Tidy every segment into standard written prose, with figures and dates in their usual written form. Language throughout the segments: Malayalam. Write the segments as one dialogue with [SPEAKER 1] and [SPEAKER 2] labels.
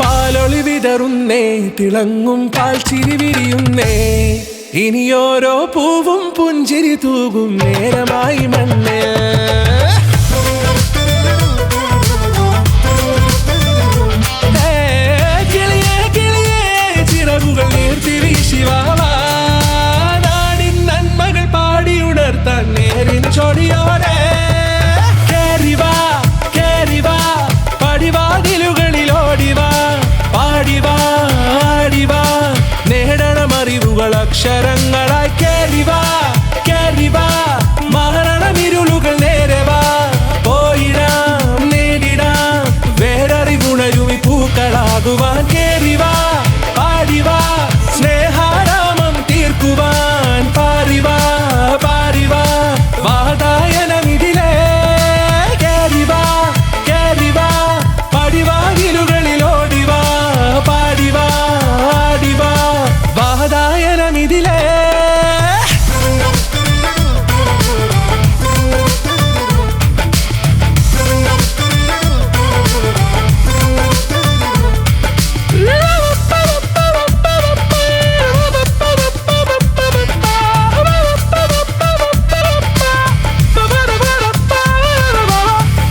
[SPEAKER 1] പാലൊളി വിതറുന്നേ, തിളങ്ങും പാൽച്ചിരി വിരിയുന്നേ, ഇനിയോരോ പൂവും പുഞ്ചിരി തൂകും നേരമായി മണ്ണേ. കിളിയേ കിളിയേ ചിറകുകൾ നീർത്തിരി ശിവാവാ, നാടിൻ നന്മകൾ പാടിയുണർത്താൻ നേരിൻ ചൊടിയോടെ. കേറിവാ കേറിവാ പടിവാതിലുകളിൽ ഓടിവാ, പാടിവാ ആടിവാ നേടണം അറിവുകൾ അക്ഷരങ്ങളായി. കേറിവാ കേറിവാ മരണമിരുളുകൾ നേരവാ, പോയിടാം നേടിടാം വേററിവുണരുമി പൂക്കളാകുവാൻ. കേറിവാ പാടിവാ സ്നേഹാരാമം തീർക്കുവാൻ, പാറിവാ പാറിവാ വാതായനമിതിലേ. കേറിവാ കേറിവാ പടിവാതിലുകളിൽ ഓടിവാ, പാടിവാ ആടിവാ വാതായനമിതിലേ.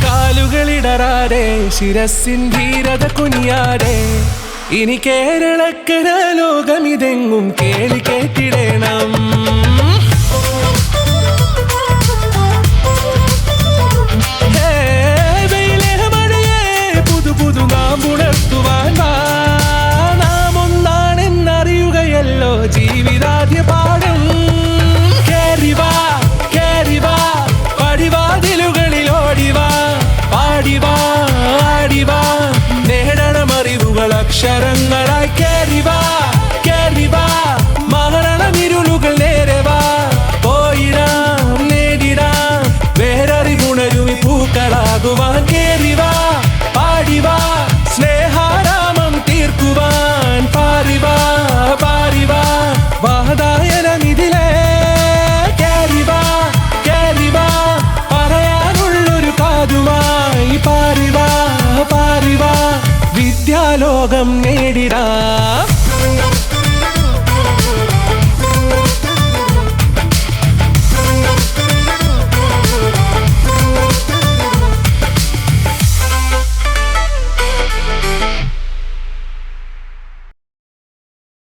[SPEAKER 1] കാലുകളിടറാതെ ശിരസിൻ ധീരത കുനിയാതെ, ഇനി കേരളക്കര ലോകമിതെങ്ങും കേളിക്കേ.